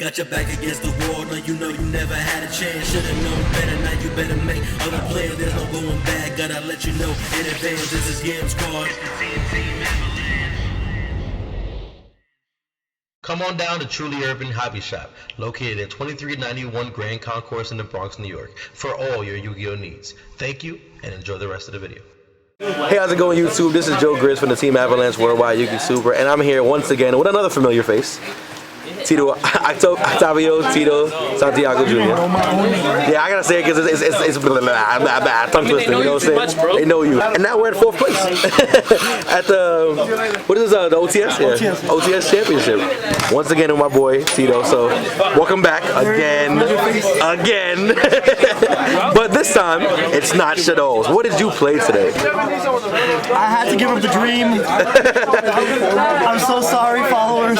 Got your back against the wall, no, you know you never had a chance. Should've known better, now you better make other plans. There's no going back, gotta let you know in advance. This is Game's card. Come on down to Truly Urban Hobby Shop, located at 2391 Grand Concourse in the Bronx, New York, for all your Yu-Gi-Oh needs. Thank you, and enjoy the rest of the video. Hey, how's it going, YouTube? This is Joe Grizz from the Team Avalanche Worldwide Yu-Gi Super, and I'm here once again with another familiar face. Tito, Octavio, Tito, Santiago Jr. Yeah, I gotta say it because it's tongue twisting, you know what I'm saying? They know you. And now we're in 4th place at the, what is this, the OTS? Yeah. OTS Championship. Once again with my boy, Tito. So, welcome back again. But this time, it's not Shadows. What did you play today? I had to give up the dream. I'm so sorry, followers.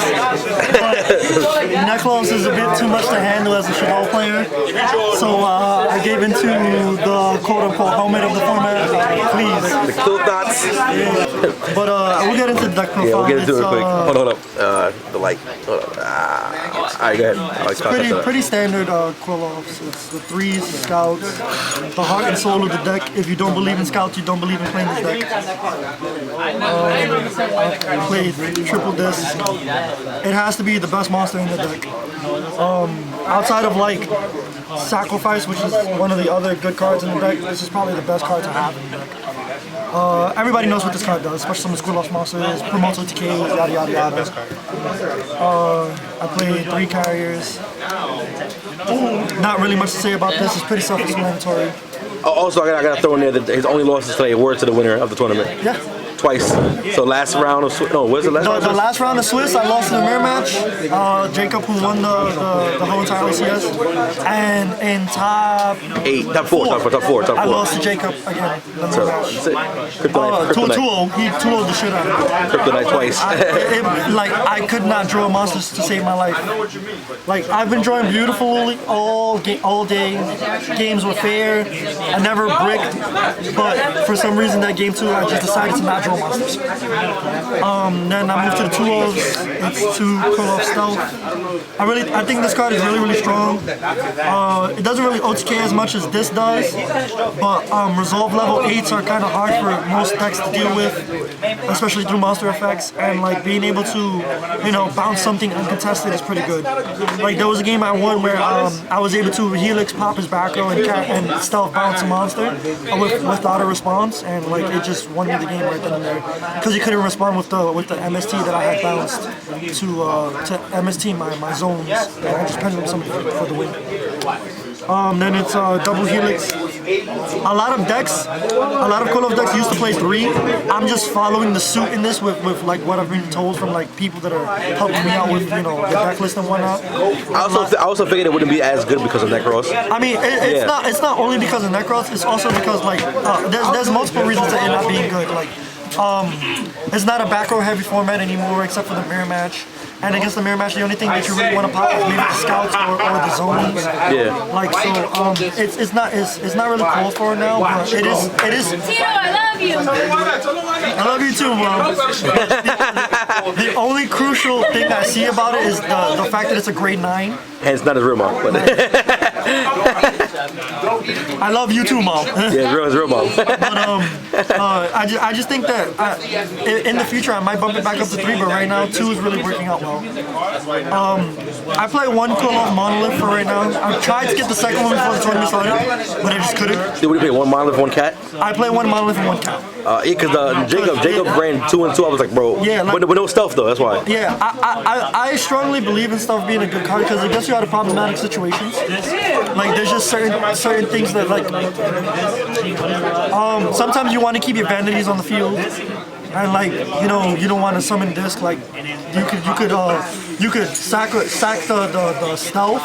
Necklace is a bit too much to handle as a Shadow player, so I gave into the quote-unquote helmet of the format, please. The kill dots. But we'll get into the deck profile. Yeah, we'll get into it real quick. Hold up. The light. Hold up. Alright, go ahead. It's pretty standard Qliphort. It's the 3 scouts, the heart and soul of the deck. If you don't believe in scouts, you don't believe in playing this deck. Played triple disc. It has to be the best monster in the deck. Outside of like Sacrifice, which is one of the other good cards in the deck, this is probably the best card to have in the deck. Everybody knows what this card does, especially some of the Qliphort monsters, promotes OTKs, yada yada yada. I played 3 carriers. Not really much to say about this, it's pretty self-explanatory. Also, I gotta throw in there that his only losses today were to the winner of the tournament. Yeah. Twice. So last round of was it last round? The last round of Swiss, I lost in the mirror match. Jacob, who won the whole entire OCS, and in top 4, I lost to Jacob again. The mirror match. 2-0. He 2-0'd the shit out of me. Kryptonite twice. I could not draw monsters to save my life. Like, I've been drawing beautifully all day. Games were fair. I never bricked, but for some reason that game 2, I just decided to not draw monsters. Then I moved to the 2-0s. It's 2 Qliphort Stealth. I think this card is really strong. It doesn't really OTK as much as this does, but resolve level 8s are kind of hard for most decks to deal with, especially through monster effects. And like being able to, bounce something uncontested is pretty good. Like there was a game I won where I was able to Helix pop his back row and stealth bounce a monster without a response, and like it just won me the game right then and there because he couldn't respond with the MST that I had bounced to MST my zones, and I just pendulum something for the win. Then it's double Helix. A lot of Qliphort decks used to play 3. I'm just following the suit in this with like what I've been told from like people that are helping me out with the deck list and whatnot. I also figured it wouldn't be as good because of Necros. I mean, it's not only because of Necros. It's also because like there's multiple reasons to it not being good. Like it's not a back row heavy format anymore except for the mirror match. And against the mirror match, the only thing that you really want to pop is maybe the scouts or the zones. Yeah. Like so, it's not really called for now, but it is. Tito, I love you. I love you too, Mom. The only crucial thing I see about it is the fact that it's a grade 9. And it's not his real mom, but I love you too, Mom. Yeah, it's real mom. But I just think that in the future I might bump it back up to 3, but right now 2 is really working out well. I play 1 Qliphort monolith for right now. I tried to get the second one before the tournament started, but I just couldn't. Did we play 1 monolith, 1 cat? I play 1 monolith and 1 cat. Because Jacob ran 2 and 2. I was like, bro. Yeah, like, but no stealth though. That's why. Yeah, I strongly believe in stealth being a good card because it gets you out of problematic situations. Like there's just certain things that like sometimes you want to keep your vanities on the field. And like you don't want to summon disc. Like you could sack the stealth,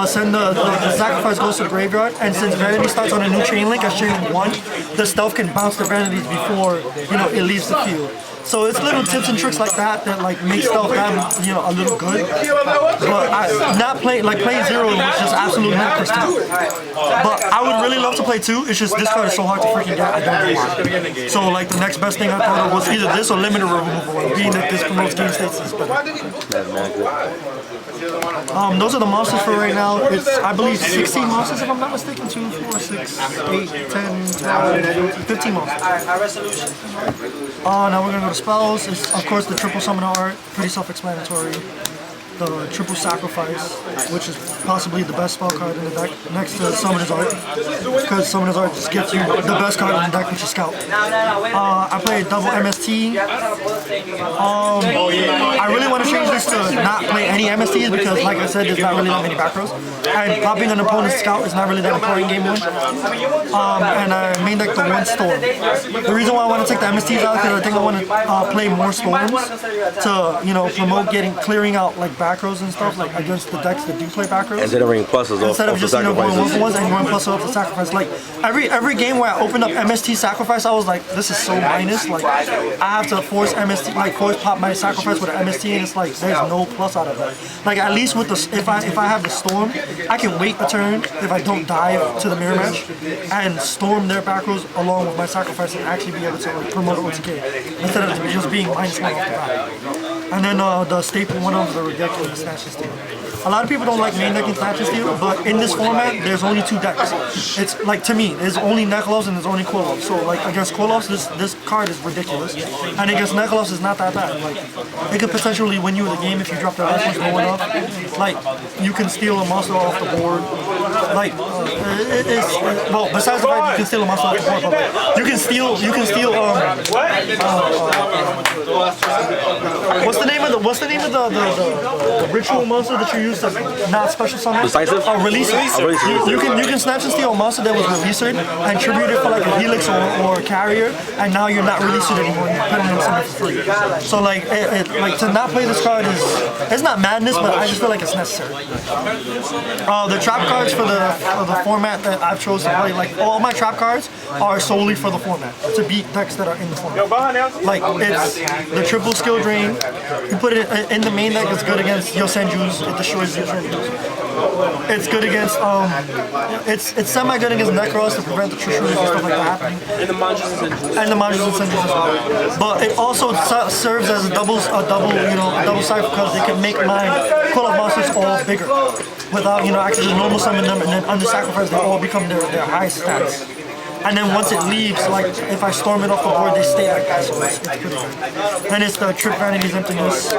send the sacrifice goes to the graveyard, and since vanity starts on a new chain link as chain link 1, the stealth can bounce the vanities before it leaves the field. So it's little tips and tricks like that that like make stuff that, you know, a little good. But playing zero was just absolute madness to me. But I would really love to play 2. It's just this card is so hard to freaking get. I don't know why. So like the next best thing I thought of was either this or limited removal, being that this promotes game states is better. Those are the monsters for right now. It's, I believe, 16 monsters if I'm not mistaken. 2, 4, 6, 8, 10, 12, 15 monsters. Now we're gonna go to spells. It's of course the triple summoner art, pretty self-explanatory. The triple sacrifice, which is possibly the best spell card in the deck, next to Summoner's Art, because Summoner's Art just gives you the best card in the deck, which is Scout. I played double MST. I really want to change this to not play any MSTs because, like I said, there's not really that many back rows, and popping an opponent's Scout is not really that important game 1. And I main deck the 1 Storm. The reason why I want to take the MSTs out is because I think I want to play more Storms to, you know, promote clearing out like back rows and stuff, like against the decks that do play back rows. Instead of ringing pluses instead of just, you know, going 1-for-1s and going plus off the sacrifice. Like every game where I opened up MST sacrifice, I was like, this is so minus. Like I have to force MST, like force pop my sacrifice with an MST, and it's like there's no plus out of that. Like at least with the if I have the storm, I can wait a turn if I don't dive to the mirror match and storm their back rows along with my sacrifice and actually be able to like promote OTK instead of just being -1 off the bat. And then the staple one of the ridiculous Snatch and Steal. A lot of people don't like main decking Snatch and Steal, but in this format, there's only 2 decks. It's like, to me, there's only Neklovs and there's only Qliphort. So like against Qliphort, this card is ridiculous, and against Neklovs is not that bad. Like it could potentially win you the game if you drop the reference low enough. Like you can steal a monster off the board. Like well, besides the fact you can steal a monster off the board, but like, you can steal what's the name of the ritual monster that you use to not special summon? Decisive? Release it. You can snatch and steal a monster that was released and tribute it for like a helix or a carrier, and now you're not releasing it anymore. You're putting it in something for free. So like like to not play this card is, it's not madness, but I just feel like it's necessary. The trap cards for the format that I've chosen to play, like all my trap cards are solely for the format to beat decks that are in the format. Like it's the triple skill drain. You put it in the main deck. It's good against Yosenjus. It destroys Yosenjus. It's good against it's semi good against Necros to prevent the true shooters and stuff like that happening. And the Manjus and Senjus as well. But it also serves as a double cypher because they can make my Qliphort monsters all bigger without, you know, actually just normal summon them, and then under sacrifice they all become their highest stats. And then once it leaves, like if I storm it off the board, they stay like that, so it's pretty good. Then it's the Trip Vanity's Emptiness.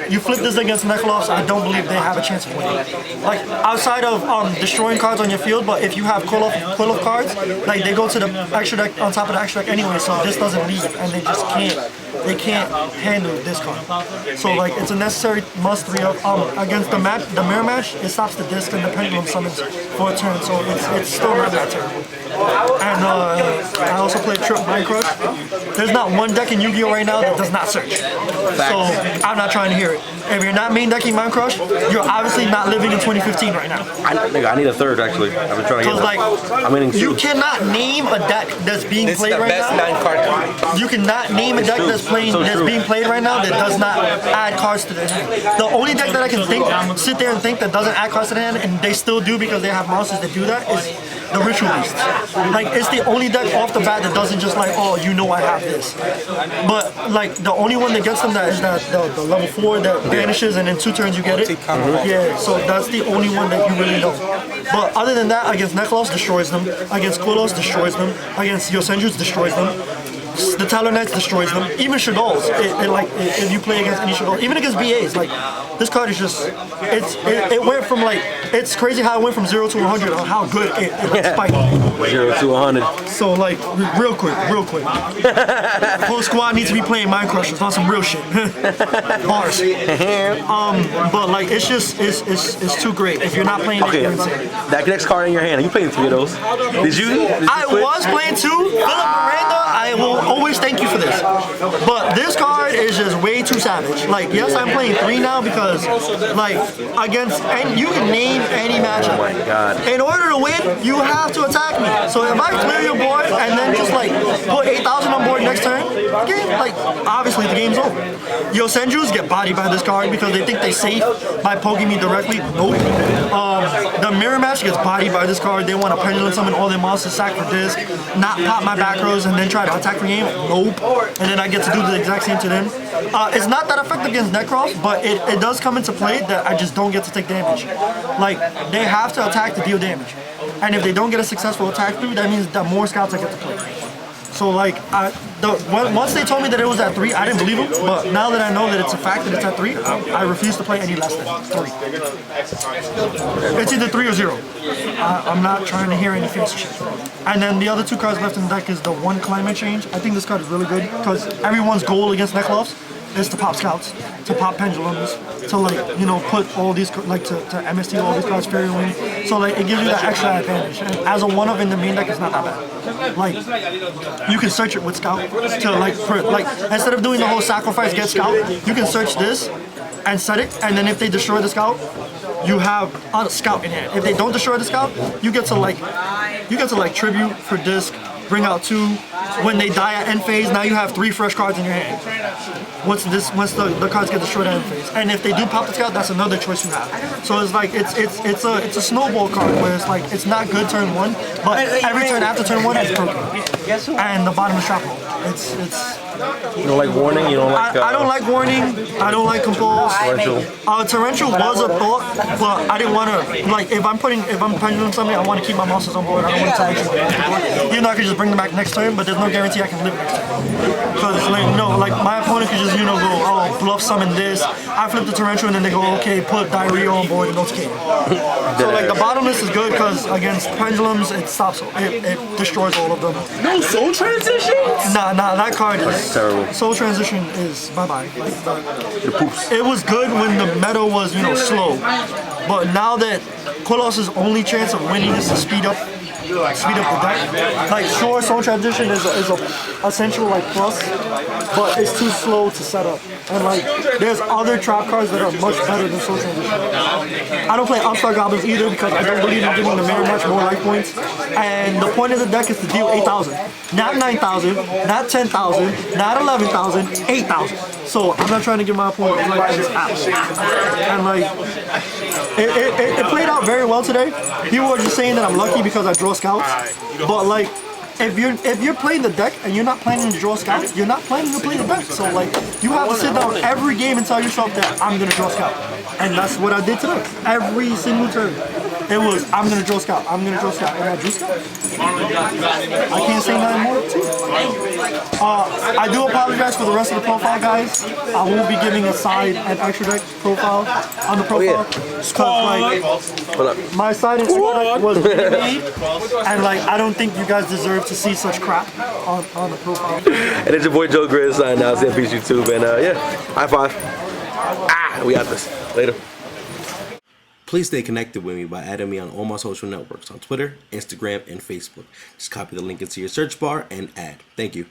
You flip this against Neklovs, I don't believe they have a chance of winning. Like outside of destroying cards on your field, but if you have Qliphort cards, like they go to the extra deck on top of the extra deck anyway, so this doesn't leave, and they just can't handle this card. So like it's a necessary must 3 of against the mirror match. It stops the disc and the pendulum summons for a turn, so it's still not that terrible. And I also played Trip Mind Crush. There's not one deck in Yu-Gi-Oh! Right now that does not search. So I'm not trying to hear it. If you're not main decking Mind Crush, you're obviously not living in 2015 right now. I need a third actually. I've been trying to get like, I'm winning 2. You cannot name a deck that's being played right now. You cannot name a deck that's being played right now that does not add cards to the hand. The only deck that I can sit there and think that doesn't add cards to the hand, and they still do because they have monsters that do that, is the Ritual Beast. Like it's the only deck off the bat that doesn't just like, oh, you know I have this. But like the only one that gets them that is that the level 4 that vanishes and in 2 turns you get it. Yeah, so that's the only one that you really know. But other than that, against Neklovs destroys them, against Qliphort destroys them, against Yosenjus destroys them. The Talon Knights destroys them. Even Shadows, if you play against any Shadows, even against BAs, like this card is just, it went from like, it's crazy how it went from 0 to 100 on how good it spiked. 0 to 100. So like, real quick. The whole squad needs to be playing Mind Crushers on some real shit. Bars. But like, it's just, it's too great. If you're not playing it, you're insane. That next card in your hand, are you playing 3 of those? Did you I was playing 2. Philip Miranda, always thank you for this. But this card is just way too savage. Like, yes, I'm playing 3 now because, like, against, and you can name any matchup. Oh my God. In order to win, you have to attack me. So if I clear your board and then just like put 8,000 on board next turn, game, like, obviously the game's over. Yosenjus get bodied by this card because they think they're safe by poking me directly. Nope. The mirror match gets bodied by this card. They want to pendulum summon all their monsters, sack for disc, not pop my back rows, and then try to attack the game. Nope. And then I get to do the exact same to them. It's not that effective against Necros, but it does come into play that I just don't get to take damage. Like, they have to attack to deal damage. And if they don't get a successful attack through, that means that more scouts I get to play. So like, once they told me that it was at 3, I didn't believe them. But now that I know that it's a fact that it's at 3, I refuse to play any less than 3. It's either 3 or 0. I'm not trying to hear any fancy shit. And then the other 2 cards left in the deck is the 1 Climate Change. I think this card is really good because everyone's goal against Neclos is to pop scouts, to pop pendulums, to like, you know, put all these, like to MST all these cards fairly win. So like, it gives you that extra advantage. And as a 1-of in the main deck, it's not that bad. Like, you can search it with scout to like instead of doing the whole sacrifice get scout, you can search this and set it, and then if they destroy the scout, you have a scout in hand. If they don't destroy the scout, you get to like tribute for disc, bring out 2. When they die at end phase, now you have 3 fresh cards in your hand. Once the cards get destroyed at end phase, and if they do pop the scout, that's another choice you have. So it's like it's a snowball card where it's like it's not good turn 1, but every turn after turn 1 it's broken. And the bottom is trap hole. It's You don't like warning? You don't like? I don't like warning. I don't like compose. Torrential. Torrential was a thought, but I didn't want to like if I'm pendulum something, I want to keep my monsters on board. I don't want to torrential. Even though I could just bring them back next turn, but there's no guarantee I can live next turn. Because like like my opponent could just go, oh, bluff summon this. I flip the torrential and then they go, okay, put diarrhea on board and no escape. So like the bottomless is good because against pendulums it stops, it destroys all of them. No soul transitions? Nah, that card is terrible. Soul transition is bye-bye. Like, The poops. it was good when the meta was, slow. But now that Qliphort's only chance of winning is to speed up the deck. Like, sure, Soul Transition is a essential like plus, but it's too slow to set up. And like, there's other trap cards that are much better than Soul Transition. I don't play Upstart Goblins either because I don't believe in giving the mirror match more life points. And the point of the deck is to deal 8,000, not 9,000, not 10,000, not 11,000, 8,000. So I'm not trying to give my opponent like this out. And like, it played out very well today. People were just saying that I'm lucky because I draw scouts, but like, if you're playing the deck and you're not planning to draw scouts, you're not planning to play the deck. So like, you have to sit down every game and tell yourself that I'm gonna draw scout, and that's what I did today. Every single turn, it was I'm gonna draw scout, I'm gonna draw scout, and I drew scout. I can't say nothing more to it. I do apologize for the rest of the profile, guys. I won't be giving a side and extra deck profile on the profile. Like, my side and extra deck was really made, and like I don't think you guys deserve to see such crap on the profile. And it's your boy Joe Grizz signing out. CMP's YouTube, and yeah, high five. We got this. Later. Please stay connected with me by adding me on all my social networks on Twitter, Instagram, and Facebook. Just copy the link into your search bar and add. Thank you.